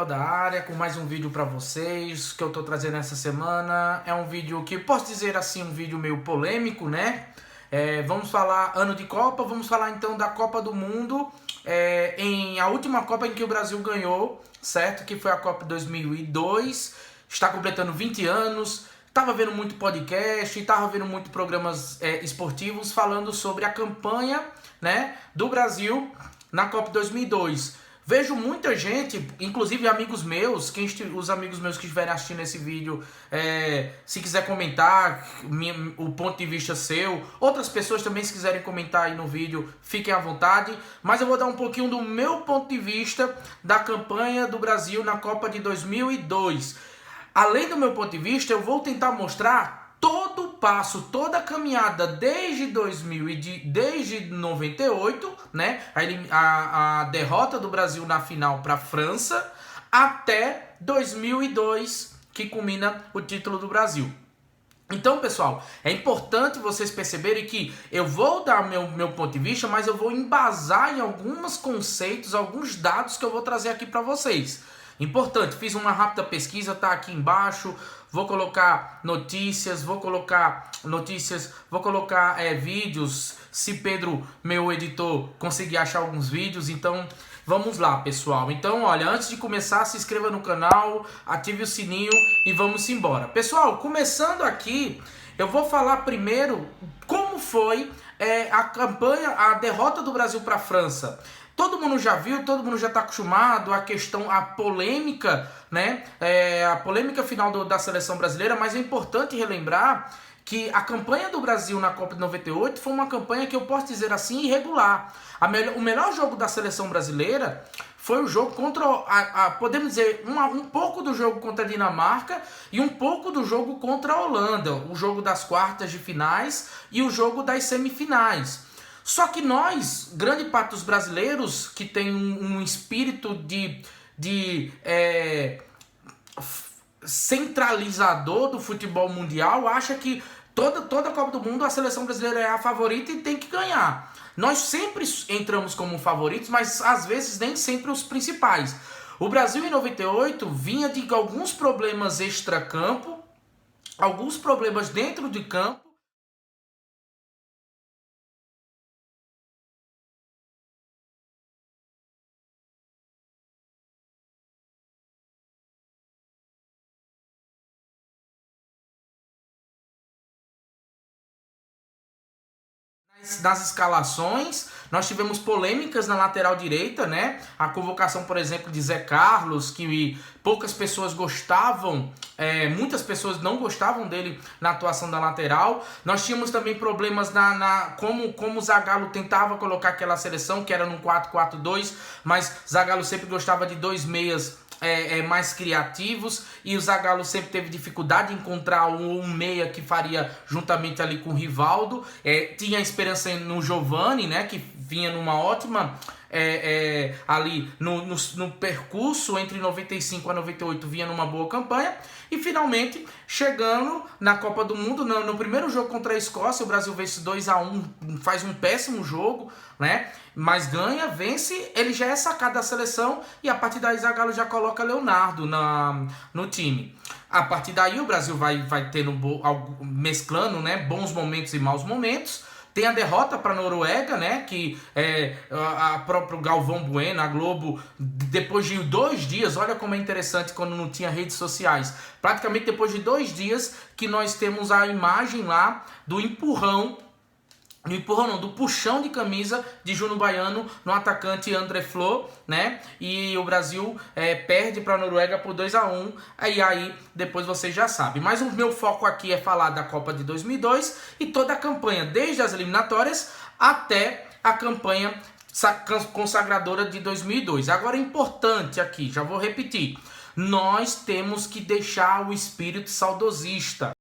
da área com mais um vídeo para vocês que eu tô trazendo essa semana. É um vídeo que posso dizer assim, um vídeo meio polêmico, né? Vamos falar ano de Copa, vamos falar então da Copa do Mundo, em a última Copa em que o Brasil ganhou, certo? Que foi a Copa 2002, está completando 20 anos. Tava vendo muito podcast, tava vendo muito programas esportivos falando sobre a campanha, né, do Brasil na Copa 2002. Vejo muita gente, inclusive amigos meus, os amigos meus que estiverem assistindo esse vídeo, se quiser comentar o ponto de vista seu, outras pessoas também se quiserem comentar aí no vídeo, fiquem à vontade, mas eu vou dar um pouquinho do meu ponto de vista da campanha do Brasil na Copa de 2002. Além do meu ponto de vista, eu vou tentar mostrar todo o passo, toda a caminhada desde 98, né? A derrota do Brasil na final para a França, até 2002, que culmina o título do Brasil. Então, pessoal, é importante vocês perceberem que eu vou dar meu ponto de vista, mas eu vou embasar em alguns conceitos, alguns dados que eu vou trazer aqui para vocês. Importante, fiz uma rápida pesquisa, tá aqui embaixo. Vou colocar notícias, vou colocar vídeos, se Pedro, meu editor, conseguir achar alguns vídeos. Então, vamos lá, pessoal. Então, olha, antes de começar, se inscreva no canal, ative o sininho e vamos embora. Pessoal, começando aqui, eu vou falar primeiro como foi a campanha, a derrota do Brasil para a França. Todo mundo já viu, todo mundo já está acostumado à questão, à polêmica, né? A polêmica final da seleção brasileira, mas é importante relembrar que a campanha do Brasil na Copa de 98 foi uma campanha que eu posso dizer assim, irregular. O melhor jogo da seleção brasileira foi o jogo contra, podemos dizer, um pouco do jogo contra a Dinamarca e um pouco do jogo contra a Holanda, o jogo das quartas de finais e o jogo das semifinais. Só que nós, grande parte dos brasileiros que tem um espírito de centralizador do futebol mundial, acha que toda a Copa do Mundo a seleção brasileira é a favorita e tem que ganhar. Nós sempre entramos como favoritos, mas às vezes nem sempre os principais. O Brasil em 98 vinha de alguns problemas extracampo, alguns problemas dentro de campo, nas escalações. Nós tivemos polêmicas na lateral direita, né? A convocação, por exemplo, de Zé Carlos, que poucas pessoas gostavam, muitas pessoas não gostavam dele na atuação da lateral. Nós tínhamos também problemas como o Zagallo tentava colocar aquela seleção, que era no 4-4-2, mas Zagallo sempre gostava de dois meias mais criativos, e o Zagallo sempre teve dificuldade em encontrar um meia que faria juntamente ali com o Rivaldo. Tinha esperança no Giovani, né, que vinha numa ótima ali no percurso entre 95 a 98, vinha numa boa campanha, e finalmente chegando na Copa do Mundo, no primeiro jogo contra a Escócia, o Brasil vence 2-1, faz um péssimo jogo, né? Mas ganha, vence, ele já é sacado da seleção, e a partir daí Zagallo já coloca Leonardo no time. A partir daí o Brasil vai tendo, mesclando, né, bons momentos e maus momentos. Tem a derrota para a Noruega, né, que a próprio Galvão Bueno, a Globo, depois de 2 dias, olha como é interessante quando não tinha redes sociais, praticamente depois de 2 dias que nós temos a imagem lá do do puxão de camisa de Júnior Baiano no atacante André Flor, né? E o Brasil perde para a Noruega por 2-1. Aí depois vocês já sabem. Mas o meu foco aqui é falar da Copa de 2002 e toda a campanha, desde as eliminatórias até a campanha consagradora de 2002. Agora é importante aqui, já vou repetir, nós temos que deixar o espírito saudosista.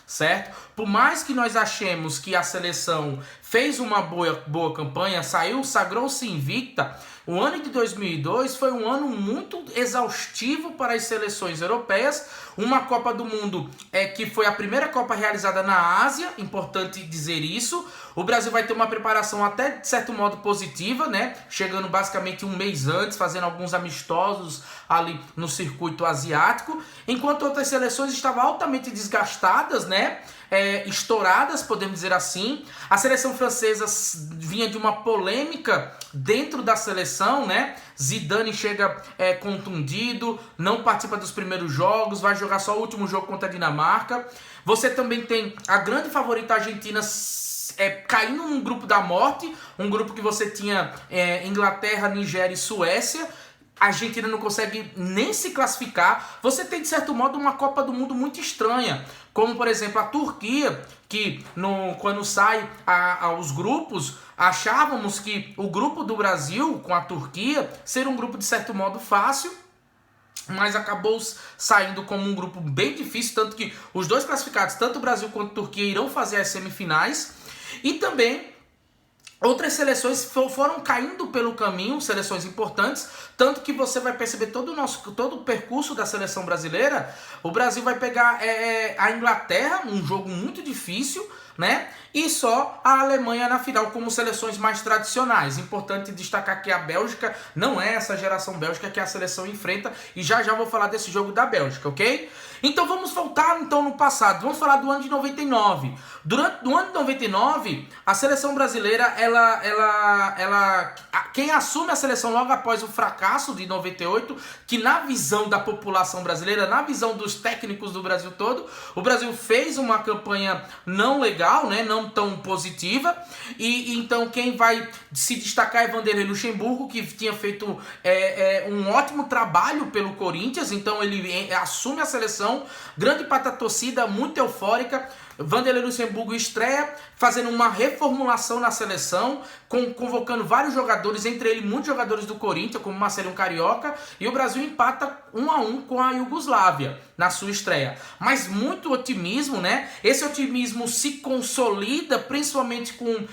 Certo? Por mais que nós achemos que a seleção fez uma boa campanha, sagrou-se invicta, O ano de 2002 foi um ano muito exaustivo para as seleções europeias, uma Copa do Mundo que foi a primeira Copa realizada na Ásia, importante dizer isso. O Brasil vai ter uma preparação até de certo modo positiva, né? Chegando basicamente um mês antes, fazendo alguns amistosos ali no circuito asiático, enquanto outras seleções estavam altamente desgastadas, né? Estouradas, podemos dizer assim. A seleção francesa vinha de uma polêmica dentro da seleção, né? Zidane chega contundido, não participa dos primeiros jogos, vai jogar só o último jogo contra a Dinamarca. Você também tem a grande favorita Argentina caindo num grupo da morte, um grupo que você tinha Inglaterra, Nigéria e Suécia. A Argentina não consegue nem se classificar. Você tem, de certo modo, uma Copa do Mundo muito estranha. Como, por exemplo, a Turquia, que quando sai aos grupos, achávamos que o grupo do Brasil com a Turquia seria um grupo, de certo modo, fácil, mas acabou saindo como um grupo bem difícil, tanto que os dois classificados, tanto o Brasil quanto a Turquia, irão fazer as semifinais. E também outras seleções foram caindo pelo caminho, seleções importantes, tanto que você vai perceber todo o percurso da seleção brasileira. O Brasil vai pegar a Inglaterra, um jogo muito difícil, né? E só a Alemanha na final como seleções mais tradicionais. Importante destacar que a Bélgica não é essa geração Bélgica que a seleção enfrenta, e já vou falar desse jogo da Bélgica, ok? Então vamos voltar no passado, vamos falar do ano de 99. No ano de 99, a seleção brasileira, quem assume a seleção logo após o fracasso de 98, que na visão da população brasileira, na visão dos técnicos do Brasil todo, o Brasil fez uma campanha não legal, né, não tão positiva, e então quem vai se destacar é Vanderlei Luxemburgo, que tinha feito um ótimo trabalho pelo Corinthians. Então ele assume a seleção, grande parte da torcida, muito eufórica. Vanderlei Luxemburgo estreia fazendo uma reformulação na seleção, convocando vários jogadores, entre eles muitos jogadores do Corinthians, como Marcelinho Carioca, e o Brasil empata 1-1 com a Iugoslávia na sua estreia. Mas muito otimismo, né? Esse otimismo se consolida principalmente com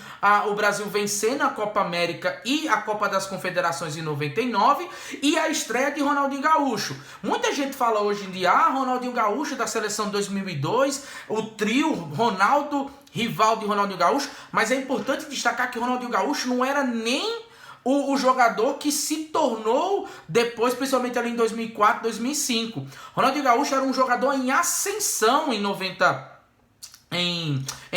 o Brasil vencendo a Copa América e a Copa das Confederações em 99 e a estreia de Ronaldinho Gaúcho. Muita gente fala hoje em dia, Ronaldinho Gaúcho da seleção 2002, o trio Ronaldo, Rivaldo e Ronaldinho Gaúcho, mas é importante destacar que Ronaldinho Gaúcho não era nem o jogador que se tornou depois, principalmente ali em 2004, 2005. Ronaldinho Gaúcho era um jogador em ascensão em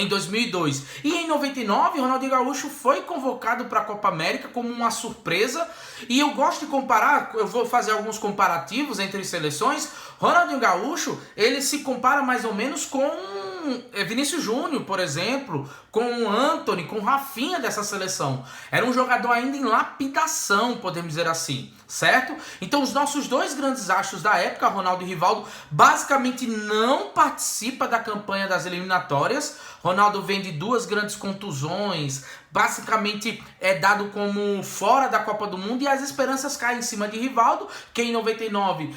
2002. E em 99, Ronaldinho Gaúcho foi convocado para a Copa América como uma surpresa. E eu gosto de comparar, eu vou fazer alguns comparativos entre seleções. Ronaldinho Gaúcho, ele se compara mais ou menos com Vinícius Júnior, por exemplo, com Antony, com Rafinha dessa seleção. Era um jogador ainda em lapidação, podemos dizer assim, certo? Então os nossos dois grandes astros da época, Ronaldo e Rivaldo, basicamente não participam da campanha das eliminatórias. Ronaldo vem de 2 grandes contusões, basicamente é dado como fora da Copa do Mundo, e as esperanças caem em cima de Rivaldo, que em 99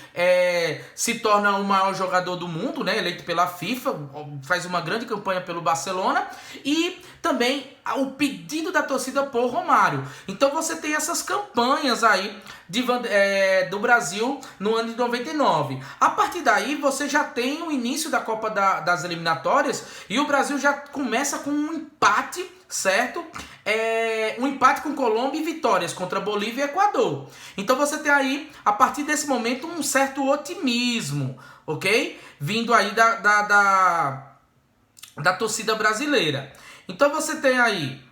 se torna o maior jogador do mundo, né, eleito pela FIFA, faz uma grande campanha pelo Barcelona, e também o pedido da torcida por Romário. Então você tem essas campanhas aí do Brasil no ano de 99. A partir daí você já tem o início da Copa das eliminatórias, e o Brasil já começa com um empate, certo? Um empate com Colômbia e vitórias contra Bolívia e Equador. Então você tem aí, a partir desse momento, um certo otimismo, ok? Vindo aí da torcida brasileira. Então você tem aí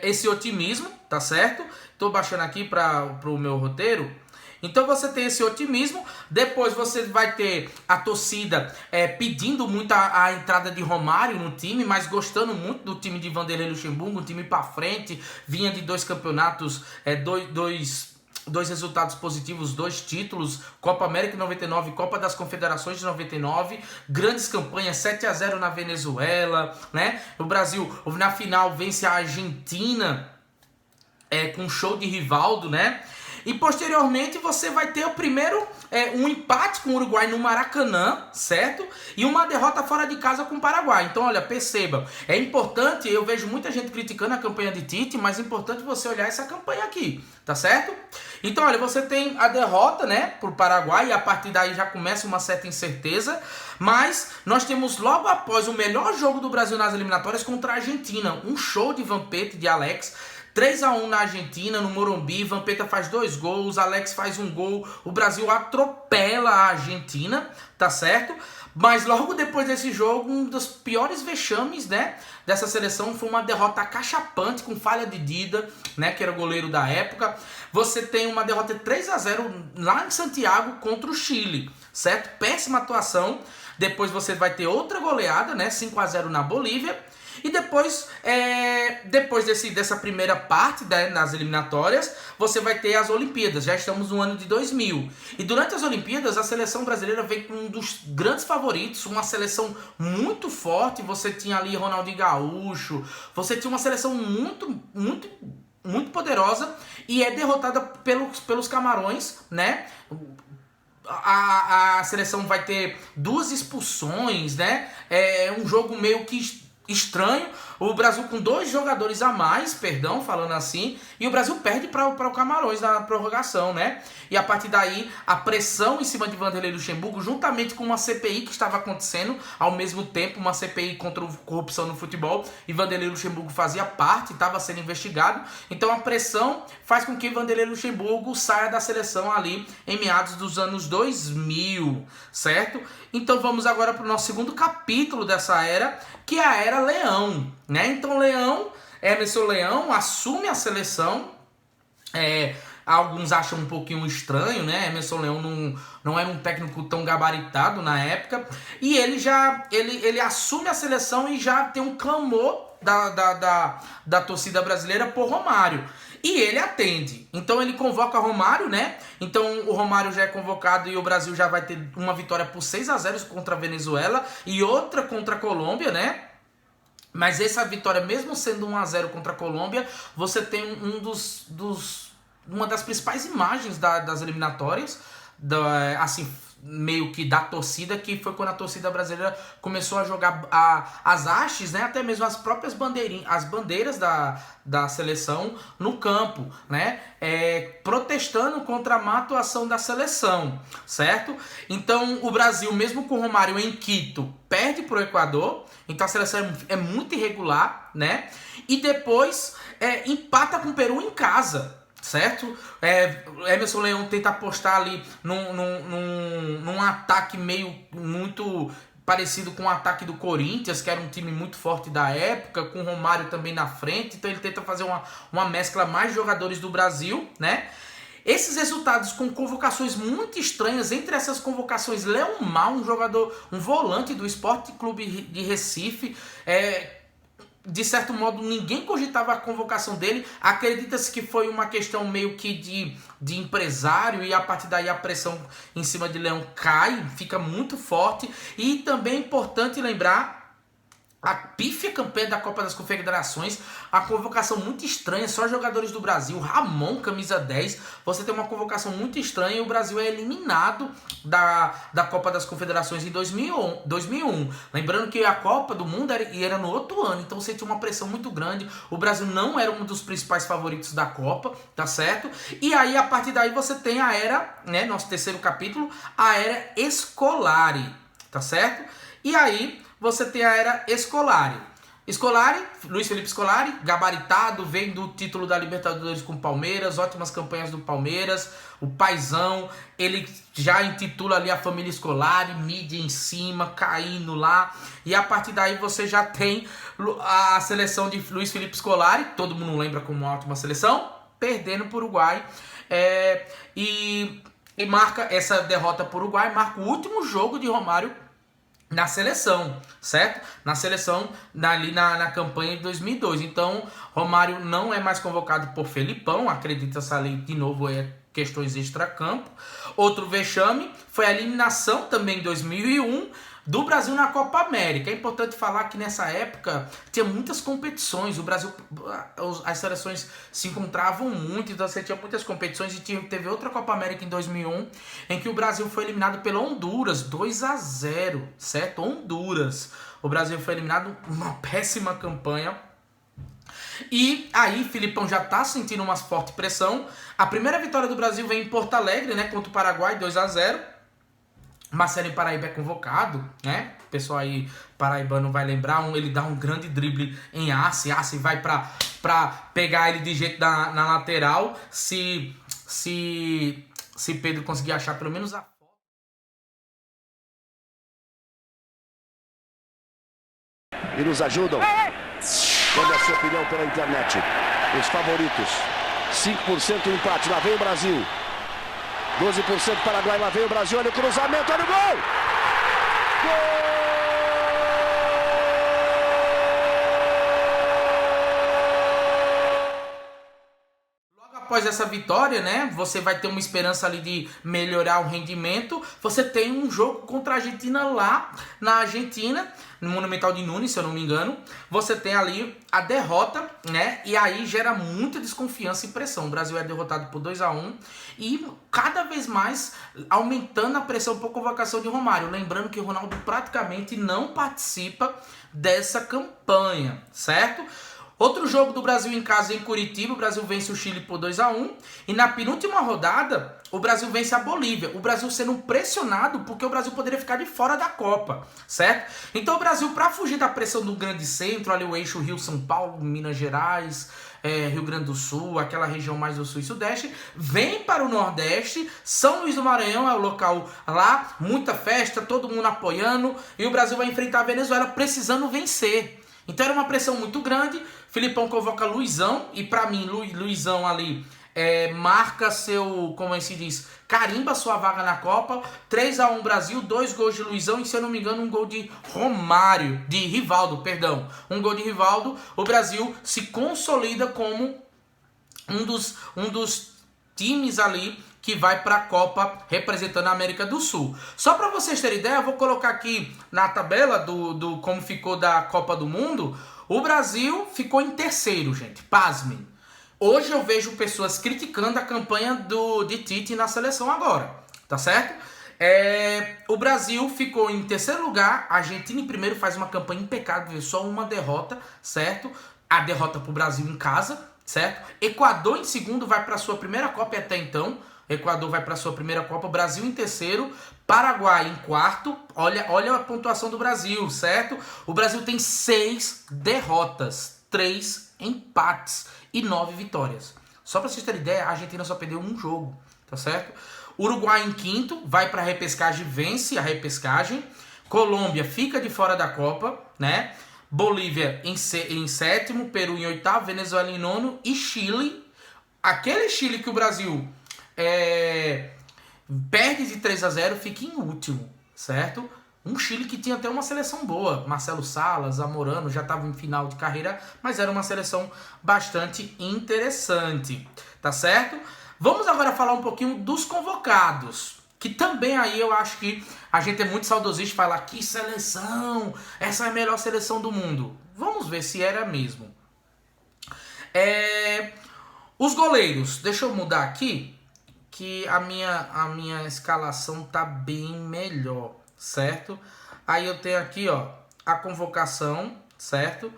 esse otimismo, tá certo? Estou baixando aqui para o meu roteiro. Então você tem esse otimismo. Depois você vai ter a torcida pedindo muito a entrada de Romário no time, mas gostando muito do time de Vanderlei Luxemburgo, um time para frente, vinha de 2 campeonatos, dois resultados positivos, 2 títulos, Copa América em 99, Copa das Confederações de 99, grandes campanhas, 7-0 na Venezuela, né? O Brasil na final vence a Argentina com um show de Rivaldo, né? E posteriormente você vai ter o primeiro, um empate com o Uruguai no Maracanã, certo? E uma derrota fora de casa com o Paraguai. Então, olha, perceba, é importante, eu vejo muita gente criticando a campanha de Tite, mas é importante você olhar essa campanha aqui, tá certo? Então, olha, você tem a derrota, né, pro Paraguai, e a partir daí já começa uma certa incerteza, mas nós temos logo após o melhor jogo do Brasil nas eliminatórias contra a Argentina, um show de Vampeta e de Alex, 3-1 na Argentina, no Morumbi, Vampeta faz 2 gols, Alex faz 1 gol, o Brasil atropela a Argentina, tá certo? Mas logo depois desse jogo, um dos piores vexames, né, dessa seleção foi uma derrota acachapante com falha de Dida, né, que era o goleiro da época. Você tem uma derrota de 3-0 lá em Santiago contra o Chile, certo? Péssima atuação. Depois você vai ter outra goleada, né, 5-0 na Bolívia. E depois dessa primeira parte, né, nas eliminatórias, você vai ter as Olimpíadas. Já estamos no ano de 2000. E durante as Olimpíadas, a seleção brasileira veio com um dos grandes favoritos, uma seleção muito forte. Você tinha ali Ronaldinho Gaúcho, você tinha uma seleção muito poderosa e é derrotada pelos Camarões, né? A seleção vai ter 2 expulsões, né? É um jogo meio que estranho, o Brasil com 2 jogadores a mais, perdão, falando assim, e o Brasil perde para o Camarões na prorrogação, né? E a partir daí, a pressão em cima de Vanderlei Luxemburgo, juntamente com uma CPI que estava acontecendo ao mesmo tempo, uma CPI contra a corrupção no futebol, e Vanderlei Luxemburgo fazia parte, estava sendo investigado, então a pressão faz com que Vanderlei Luxemburgo saia da seleção ali em meados dos anos 2000, certo? Então vamos agora para o nosso segundo capítulo dessa era, que é a era Leão, né? Então Emerson Leão assume a seleção, alguns acham um pouquinho estranho, né? Emerson Leão não era um técnico tão gabaritado na época, e ele assume a seleção e já tem um clamor da torcida brasileira por Romário. E ele atende. Então ele convoca Romário, né? Então o Romário já é convocado e o Brasil já vai ter uma vitória por 6-0 contra a Venezuela e outra contra a Colômbia, né? Mas essa vitória, mesmo sendo 1-0 contra a Colômbia, você tem uma das principais imagens das eliminatórias, assim, meio que da torcida, que foi quando a torcida brasileira começou a jogar as hastes, né, até mesmo as próprias as bandeiras da seleção no campo, né, protestando contra a má atuação da seleção, certo? Então o Brasil, mesmo com o Romário em Quito, perde para o Equador, então a seleção é muito irregular, né, e depois empata com o Peru em casa, certo? Emerson Leão tenta apostar ali num ataque muito parecido com o ataque do Corinthians, que era um time muito forte da época, com o Romário também na frente, então ele tenta fazer uma mescla mais jogadores do Brasil, né? Esses resultados com convocações muito estranhas, entre essas convocações, Leão Mal, um volante do Sport Clube de Recife, de certo modo, ninguém cogitava a convocação dele. Acredita-se que foi uma questão meio que de empresário, e a partir daí a pressão em cima de Leão cai, fica muito forte. E também é importante lembrar a pífia campanha da Copa das Confederações, a convocação muito estranha, só jogadores do Brasil, Ramon, camisa 10, você tem uma convocação muito estranha e o Brasil é eliminado da Copa das Confederações em 2001. Lembrando que a Copa do Mundo era no outro ano, então você tinha uma pressão muito grande, o Brasil não era um dos principais favoritos da Copa, tá certo? E aí, a partir daí, você tem a era, né, nosso terceiro capítulo, a era Scolari, tá certo? E aí você tem a era Scolari. Luiz Felipe Scolari, gabaritado, vem do título da Libertadores com o Palmeiras, ótimas campanhas do Palmeiras, o paizão, ele já intitula ali a família Scolari, mídia em cima, caindo lá, e a partir daí você já tem a seleção de Luiz Felipe Scolari, todo mundo lembra como uma ótima seleção, perdendo para o Uruguai, e marca essa derrota para o Uruguai, marca o último jogo de Romário na seleção, certo? Na seleção, ali na campanha de 2002. Então, Romário não é mais convocado por Felipão, acredita-se ali, de novo, questões extracampo. Outro vexame foi a eliminação também em 2001, do Brasil na Copa América. É importante falar que nessa época tinha muitas competições, o Brasil, as seleções se encontravam muito, então você tinha muitas competições e teve outra Copa América em 2001, em que o Brasil foi eliminado pela Honduras, 2-0, certo? Honduras. O Brasil foi eliminado, uma péssima campanha. E aí, Filipão já tá sentindo uma forte pressão. A primeira vitória do Brasil vem em Porto Alegre, né, contra o Paraguai, 2-0. Marcelinho Paraíba é convocado, né? O pessoal aí paraibano vai lembrar, ele dá um grande drible em Arce vai pra pegar ele de jeito na lateral. Se Pedro conseguir achar pelo menos a foto. E nos ajudam. Dando a sua opinião pela internet. Os favoritos. 5% empate. Lá vem o Brasil. 12% Paraguai. Lá vem o Brasil. Olha o cruzamento. Olha o gol! Gol! Após essa vitória, né, você vai ter uma esperança ali de melhorar o rendimento. Você tem um jogo contra a Argentina lá na Argentina, no Monumental de Nunes, se eu não me engano. Você tem ali a derrota, né, e aí gera muita desconfiança e pressão. O Brasil é derrotado por 2-1 e cada vez mais aumentando a pressão por convocação de Romário. Lembrando que o Ronaldo praticamente não participa dessa campanha, certo? Outro jogo do Brasil em casa em Curitiba, o Brasil vence o Chile por 2-1. E na penúltima rodada, o Brasil vence a Bolívia. O Brasil sendo pressionado porque o Brasil poderia ficar de fora da Copa, certo? Então o Brasil, para fugir da pressão do grande centro, ali o eixo Rio-São Paulo, Minas Gerais, Rio Grande do Sul, aquela região mais do sul e sudeste, vem para o Nordeste. São Luís do Maranhão é o local lá, muita festa, todo mundo apoiando. E o Brasil vai enfrentar a Venezuela precisando vencer. Então era uma pressão muito grande. Filipão convoca Luizão, e pra mim, Luizão ali marca seu, como é que se diz, carimba sua vaga na Copa. 3-1 Brasil, 2 gols de Luizão e, se eu não me engano, um gol de Rivaldo, perdão. Um gol de Rivaldo. O Brasil se consolida como um dos times ali que vai para a Copa representando a América do Sul. Só para vocês terem ideia, eu vou colocar aqui na tabela do como ficou da Copa do Mundo. O Brasil ficou em terceiro, gente. Pasmem. Hoje eu vejo pessoas criticando a campanha de Tite na seleção agora, tá certo? O Brasil ficou em terceiro lugar, a Argentina em primeiro, faz uma campanha impecável, só uma derrota, certo? A derrota pro Brasil em casa, certo? Equador em segundo, vai para sua primeira Copa e até então. Equador vai para sua primeira Copa, Brasil em terceiro, Paraguai em quarto. Olha a pontuação do Brasil, certo? O Brasil tem 6 derrotas, 3 empates e 9 vitórias. Só para vocês terem ideia, a Argentina só perdeu um jogo, tá certo? Uruguai em quinto, vai para a repescagem, vence a repescagem. Colômbia fica de fora da Copa, né? Bolívia em sétimo, Peru em oitavo, Venezuela em nono e Chile. Aquele Chile que o Brasil perde de 3-0, fica em último, certo? Um Chile que tinha até uma seleção boa. Marcelo Salas, Zamorano, já estava em final de carreira, mas era uma seleção bastante interessante, tá certo? Vamos agora falar um pouquinho dos convocados, que também aí eu acho que a gente é muito saudosista de falar que seleção, essa é a melhor seleção do mundo. Vamos ver se era mesmo. Os goleiros, deixa eu mudar aqui, que a minha escalação tá bem melhor, certo? Aí eu tenho aqui, ó, a convocação, certo?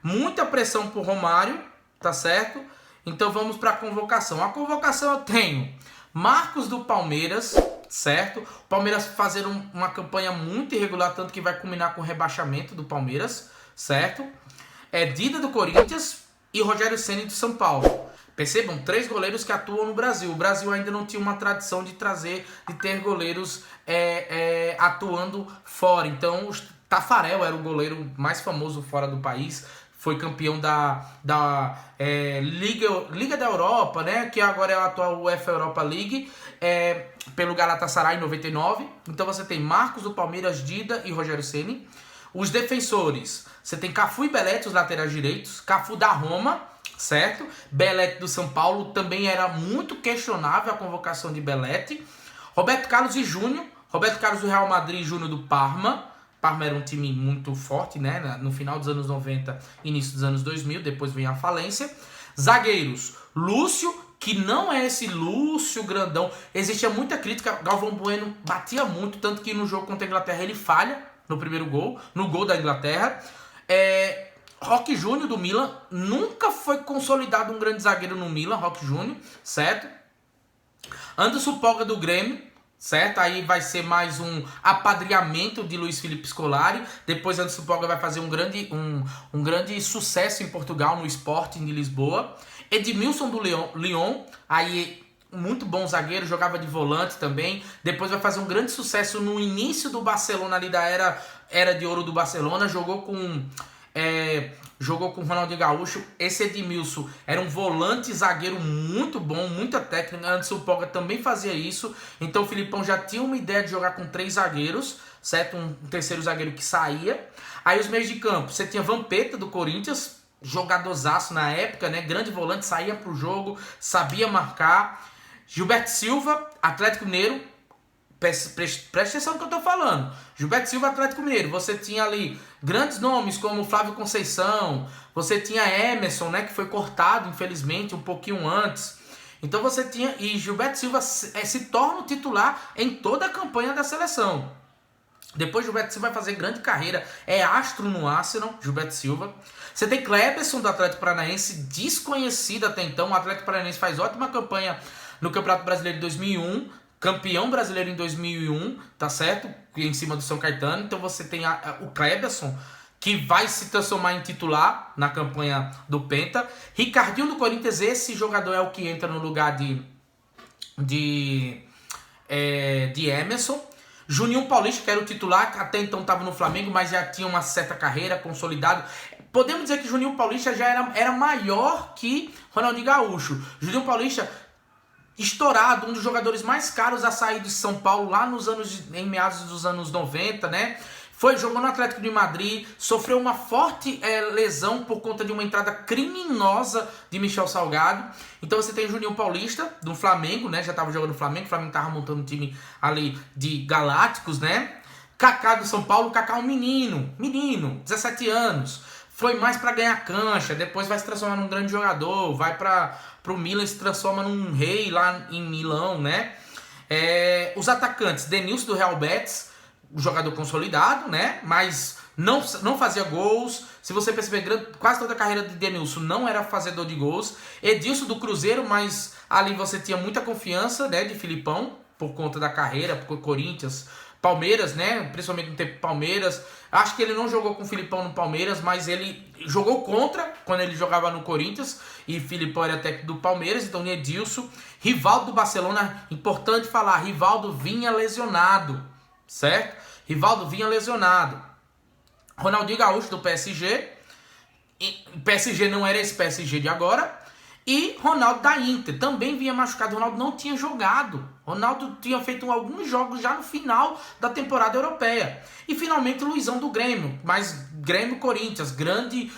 Muita pressão por Romário, tá certo? Então vamos para a convocação. A convocação eu tenho Marcos do Palmeiras, certo? O Palmeiras fazendo uma campanha muito irregular, tanto que vai culminar com o rebaixamento do Palmeiras, certo? Dida do Corinthians e Rogério Ceni do São Paulo. Percebam, 3 goleiros que atuam no Brasil. O Brasil ainda não tinha uma tradição de ter goleiros atuando fora. Então, Tafarel era o goleiro mais famoso fora do país. Foi campeão da Liga da Europa, né? Que agora é a atual UEFA Europa League, pelo Galatasaray em 99. Então você tem Marcos do Palmeiras, Dida e Rogério Ceni. Os defensores, você tem Cafu e Belete, os laterais direitos. Cafu da Roma, certo? Belete do São Paulo, também era muito questionável a convocação de Belete. Roberto Carlos e Júnior. Roberto Carlos do Real Madrid e Júnior do Parma, Parma era um time muito forte, né? No final dos anos 90, início dos anos 2000, depois vem a falência. Zagueiros, Lúcio, que não é esse Lúcio grandão. Existia muita crítica, Galvão Bueno batia muito, tanto que no jogo contra a Inglaterra ele falha no primeiro gol, no gol da Inglaterra. Roque Júnior do Milan, nunca foi consolidado um grande zagueiro no Milan, Roque Júnior, certo? Anderson Polga do Grêmio, certo? Aí vai ser mais um apadrinhamento de Luiz Felipe Scolari. Depois Anderson Polga vai fazer um grande sucesso em Portugal, no Sporting de Lisboa. Edmilson do Lyon, aí muito bom zagueiro, jogava de volante também. Depois vai fazer um grande sucesso no início do Barcelona, ali da era de ouro do Barcelona. Jogou com Ronaldinho Gaúcho. Esse Edmilson era um volante zagueiro muito bom, muita técnica. Anderson Polga também fazia isso. Então o Filipão já tinha uma ideia de jogar com 3 zagueiros, certo? Um terceiro zagueiro que saía. Aí os meios de campo, você tinha Vampeta do Corinthians, jogadorzaço na época, né? Grande volante, saía pro jogo, sabia marcar. Gilberto Silva, Atlético Mineiro. Preste atenção no que eu tô falando. Gilberto Silva, Atlético Mineiro. Você tinha ali grandes nomes como Flávio Conceição. Você tinha Emerson, né, que foi cortado, infelizmente, um pouquinho antes. Então você tinha... E Gilberto Silva se torna o titular em toda a campanha da seleção. Depois Gilberto Silva vai fazer grande carreira. É astro no Arsenal, Gilberto Silva. Você tem Kleberson do Atlético Paranaense, desconhecido até então. O Atlético Paranaense faz ótima campanha no Campeonato Brasileiro de 2001. Campeão brasileiro em 2001, tá certo? Em cima do São Caetano. Então você tem o Kleberson, que vai se transformar em titular na campanha do Penta. Ricardinho do Corinthians, esse jogador é o que entra no lugar de Emerson. Juninho Paulista, que era o titular, que até então estava no Flamengo, mas já tinha uma certa carreira consolidada. Podemos dizer que Juninho Paulista já era maior que Ronaldinho Gaúcho. Juninho Paulista... estourado, um dos jogadores mais caros a sair de São Paulo lá em meados dos anos 90, né? Jogou no Atlético de Madrid, sofreu uma forte lesão por conta de uma entrada criminosa de Michel Salgado. Então você tem Juninho Paulista, do Flamengo, né? Já estava jogando no Flamengo, o Flamengo estava montando um time ali de galácticos, né? Kaká do São Paulo, Kaká um menino, 17 anos. Foi mais para ganhar cancha, depois vai se transformar num grande jogador, vai para o Milan e se transforma num rei lá em Milão, né? Os atacantes, Denilson do Real Betis, jogador consolidado, né? Mas não fazia gols. Se você perceber, quase toda a carreira de Denilson não era fazedor de gols. Edilson do Cruzeiro, mas ali você tinha muita confiança, né, de Filipão, por conta da carreira, por Corinthians... Palmeiras, né? Principalmente no tempo Palmeiras. Acho que ele não jogou com o Filipão no Palmeiras, mas ele jogou contra quando ele jogava no Corinthians. E Filipão era técnico do Palmeiras, então Edilson. Rivaldo do Barcelona, importante falar, Rivaldo vinha lesionado, certo? Rivaldo vinha lesionado. Ronaldinho Gaúcho do PSG. O PSG não era esse PSG de agora. E Ronaldo da Inter, também vinha machucado. Ronaldo não tinha jogado. Ronaldo tinha feito alguns jogos já no final da temporada europeia. E finalmente Luizão do Grêmio. Mas Grêmio-Corinthians, grande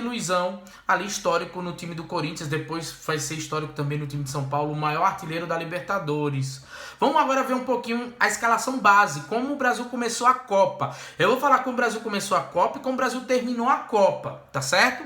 Luizão, ali histórico no time do Corinthians. Depois vai ser histórico também no time de São Paulo, o maior artilheiro da Libertadores. Vamos agora ver um pouquinho a escalação base, como o Brasil começou a Copa. Eu vou falar como o Brasil começou a Copa e como o Brasil terminou a Copa, tá certo?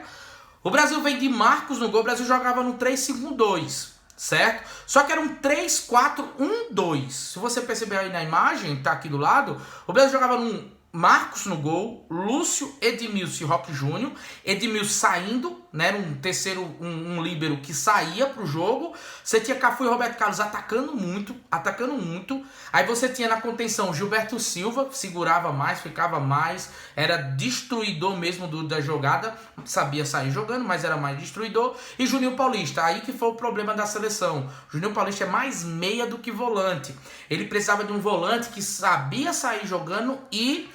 O Brasil vem de Marcos no gol, o Brasil jogava no 3-5-2, certo? Só que era um 3-4-1-2. Se você perceber aí na imagem, tá aqui do lado, o Brasil jogava num Marcos no gol, Lúcio, Edmilson e Roque Júnior. Edmilson saindo, né? Era um terceiro, um líbero que saía pro jogo. Você tinha Cafu e Roberto Carlos atacando muito. Aí você tinha na contenção Gilberto Silva, segurava mais, ficava mais, era destruidor mesmo da jogada. Sabia sair jogando, mas era mais destruidor. E Juninho Paulista, aí que foi o problema da seleção. Juninho Paulista é mais meia do que volante. Ele precisava de um volante que sabia sair jogando e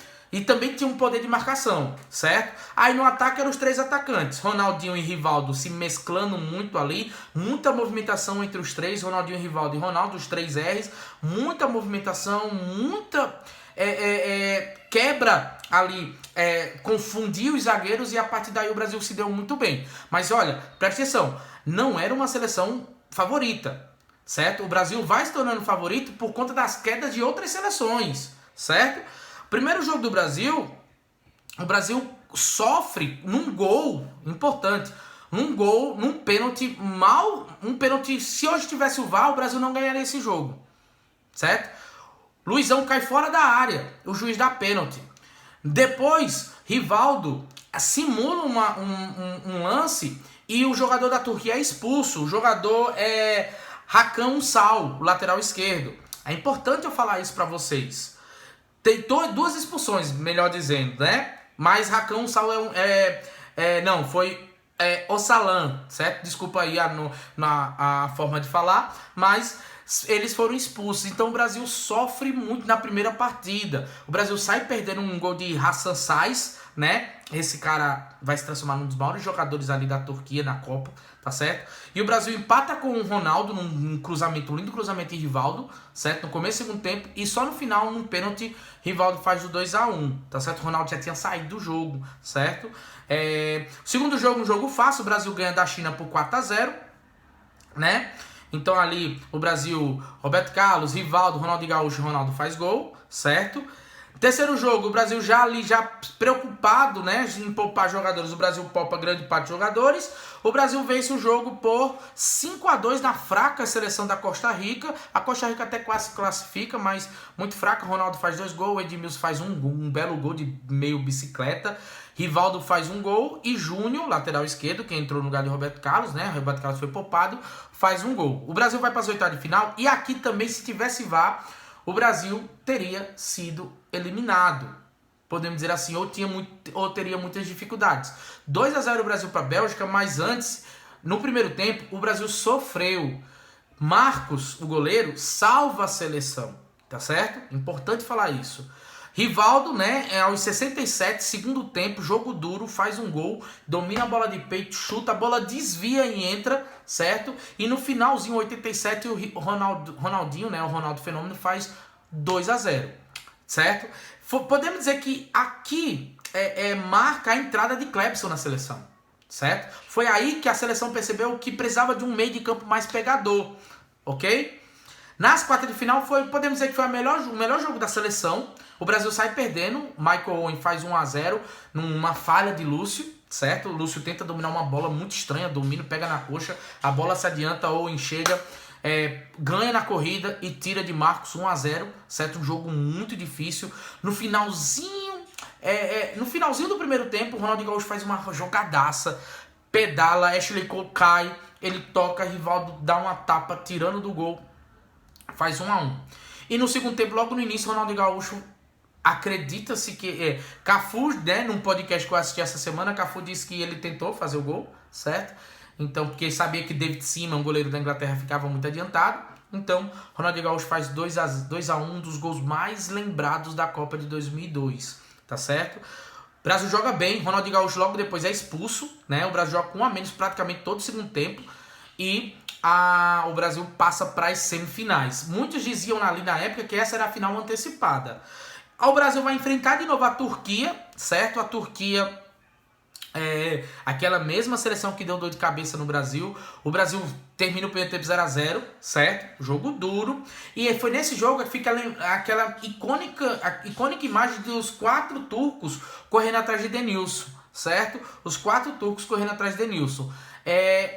também tinha um poder de marcação, certo? Aí no ataque eram os 3 atacantes, Ronaldinho e Rivaldo se mesclando muito ali, muita movimentação entre os 3, Ronaldinho, Rivaldo e Ronaldo, os 3 R's, muita movimentação, muita quebra ali, confundia os zagueiros e a partir daí o Brasil se deu muito bem. Mas olha, presta atenção, não era uma seleção favorita, certo? O Brasil vai se tornando favorito por conta das quedas de outras seleções, certo? Primeiro jogo do Brasil, o Brasil sofre num gol importante. Um gol, num pênalti um pênalti, se hoje tivesse o VAR, o Brasil não ganharia esse jogo, certo? Luizão cai fora da área, o juiz dá pênalti. Depois, Rivaldo simula um lance e o jogador da Turquia é expulso. O jogador é Hakan Ünsal, o lateral esquerdo. É importante eu falar isso pra vocês. Tem duas expulsões, melhor dizendo, né? Mas Hakan Ünsal foi Öcalan, certo? Desculpa aí a forma de falar, mas eles foram expulsos. Então o Brasil sofre muito na primeira partida. O Brasil sai perdendo um gol de Hasan Saiz, né? Esse cara vai se transformar num dos maiores jogadores ali da Turquia na Copa, tá certo? E o Brasil empata com o Ronaldo num cruzamento, um lindo cruzamento de Rivaldo, certo? No começo do segundo tempo, e só no final, num pênalti, Rivaldo faz o 2-1, tá certo? O Ronaldo já tinha saído do jogo, certo? Segundo jogo, um jogo fácil, o Brasil ganha da China por 4-0, né? Então ali, o Brasil, Roberto Carlos, Rivaldo, Ronaldo Gaúcho, Ronaldo faz gol, certo? Terceiro jogo, o Brasil já preocupado, né, em poupar jogadores. O Brasil poupa grande parte de jogadores. O Brasil vence o jogo por 5-2 na fraca seleção da Costa Rica. A Costa Rica até quase classifica, mas muito fraca. Ronaldo faz 2 gols, Edmilson faz um belo gol de meio bicicleta. Rivaldo faz 1 gol e Júnior, lateral esquerdo, que entrou no lugar de Roberto Carlos, né? Roberto Carlos foi poupado, faz 1 gol. O Brasil vai para as oitavas de final e aqui também, se tivesse VAR, o Brasil teria sido eliminado. Podemos dizer assim, ou teria muitas dificuldades. 2-0 o Brasil para a Bélgica, mas antes, no primeiro tempo, o Brasil sofreu. Marcos, o goleiro, salva a seleção, tá certo? Importante falar isso. Rivaldo, né, aos 67, segundo tempo, jogo duro, faz 1 gol, domina a bola de peito, chuta, a bola desvia e entra, certo? E no finalzinho, 87, o Ronaldinho, né, o Ronaldo Fenômeno, faz 2-0, certo? Podemos dizer que aqui marca a entrada de Clebson na seleção, certo? Foi aí que a seleção percebeu que precisava de um meio de campo mais pegador, ok? Nas quartas de final, podemos dizer que foi o melhor jogo da seleção. O Brasil sai perdendo, Michael Owen faz 1-0 numa falha de Lúcio, certo? O Lúcio tenta dominar uma bola muito estranha, domina, pega na coxa, a bola se adianta, Owen chega, ganha na corrida e tira de Marcos 1-0, certo? Um jogo muito difícil. No finalzinho do primeiro tempo, o Ronaldo Gaúcho faz uma jogadaça, pedala, Ashley Cole cai, ele toca, Rivaldo dá uma tapa, tirando do gol, faz 1-1. E no segundo tempo, logo no início, Ronaldo Gaúcho, acredita-se que Cafu, né, num podcast que eu assisti essa semana, Cafu disse que ele tentou fazer o gol, certo? Então, porque sabia que David Seaman, goleiro da Inglaterra, ficava muito adiantado. Então, Ronaldo Gaúcho faz 2-1, um dos gols mais lembrados da Copa de 2002, tá certo? O Brasil joga bem, Ronaldo Gaúcho logo depois é expulso, né? O Brasil joga com 1 a menos praticamente todo o segundo tempo e o Brasil passa para as semifinais. Muitos diziam ali na época que essa era a final antecipada. O Brasil vai enfrentar de novo a Turquia, certo? A Turquia aquela mesma seleção que deu dor de cabeça no Brasil. O Brasil termina o primeiro tempo 0-0, certo? Jogo duro. E foi nesse jogo que fica aquela icônica imagem dos 4 turcos correndo atrás de Denilson, certo? Os 4 turcos correndo atrás de Denilson.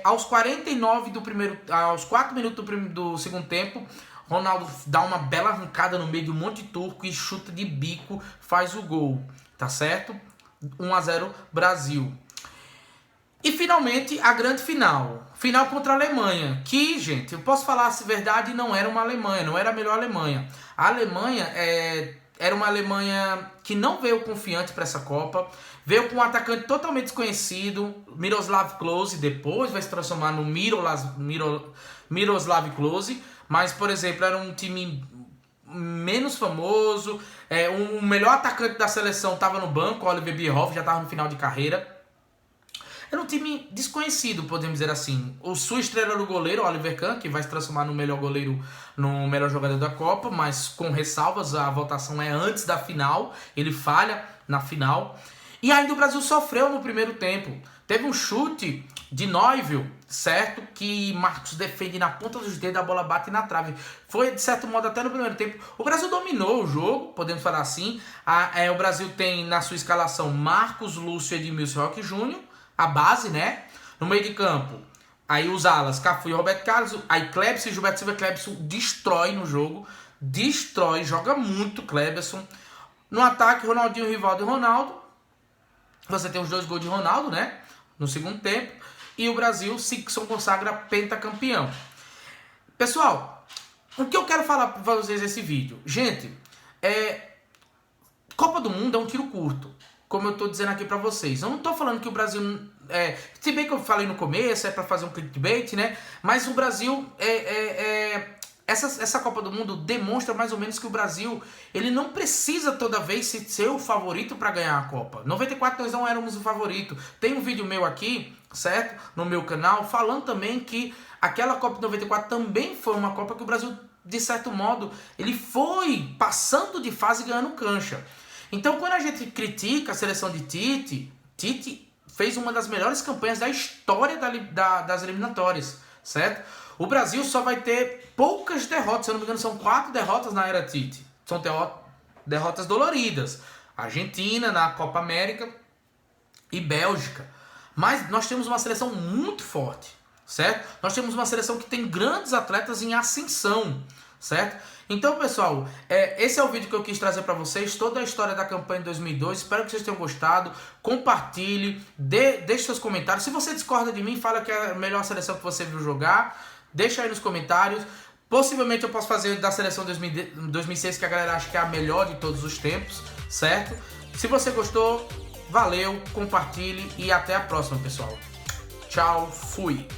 Aos 4 minutos do segundo tempo, Ronaldo dá uma bela arrancada no meio de um monte de turco e chuta de bico, faz o gol, tá certo? 1-0 Brasil. E finalmente a grande final. Final contra a Alemanha. Que, gente, eu posso falar se verdade, não era uma Alemanha, não era a melhor Alemanha. A Alemanha era uma Alemanha que não veio confiante para essa Copa. Veio com um atacante totalmente desconhecido, Miroslav Klose, depois vai se transformar no Miroslav Klose. Mas, por exemplo, era um time menos famoso. O melhor atacante da seleção estava no banco, Oliver Bierhoff, já estava no final de carreira. Era um time desconhecido, podemos dizer assim. Sua estrela era o goleiro, Oliver Kahn, que vai se transformar no melhor goleiro, no melhor jogador da Copa, mas com ressalvas, a votação é antes da final, ele falha na final. E ainda o Brasil sofreu no primeiro tempo. Teve um chute de Neuville, certo? Que Marcos defende na ponta dos dedos, a bola bate na trave. Foi, de certo modo, até no primeiro tempo. O Brasil dominou o jogo, podemos falar assim. O Brasil tem na sua escalação Marcos, Lúcio, Edmilson, Roque Júnior, a base, né? No meio de campo, aí os alas, Cafu e Roberto Carlos. Aí Clebson e Gilberto Silva. Clebson destrói no jogo. Destrói, joga muito Clebson. No ataque, Ronaldinho, Rivaldo e Ronaldo. Você tem os 2 gols de Ronaldo, né? No segundo tempo. E o Brasil se consagra pentacampeão. Pessoal, o que eu quero falar para vocês nesse vídeo? Gente, Copa do Mundo é um tiro curto. Como eu tô dizendo aqui para vocês. Eu não tô falando que o Brasil... se bem que eu falei no começo, é para fazer um clickbait, né? Mas o Brasil... Essa Copa do Mundo demonstra mais ou menos que o Brasil, ele não precisa toda vez ser o favorito para ganhar a Copa. 94 nós não éramos o favorito. Tem um vídeo meu aqui, certo? No meu canal, falando também que aquela Copa de 94 também foi uma Copa que o Brasil, de certo modo, ele foi passando de fase ganhando cancha. Então, quando a gente critica a seleção de Tite fez uma das melhores campanhas da história das eliminatórias, certo? O Brasil só vai ter poucas derrotas, se eu não me engano são 4 derrotas na era Tite. São derrotas doloridas. Argentina na Copa América e Bélgica. Mas nós temos uma seleção muito forte, certo? Nós temos uma seleção que tem grandes atletas em ascensão, certo? Então, pessoal, esse é o vídeo que eu quis trazer para vocês, toda a história da campanha de 2002. Espero que vocês tenham gostado. Compartilhe, deixe seus comentários. Se você discorda de mim, fala que é a melhor seleção que você viu jogar. Deixa aí nos comentários. Possivelmente eu posso fazer da seleção 2006, que a galera acha que é a melhor de todos os tempos, certo? Se você gostou, valeu, compartilhe e até a próxima, pessoal. Tchau, fui!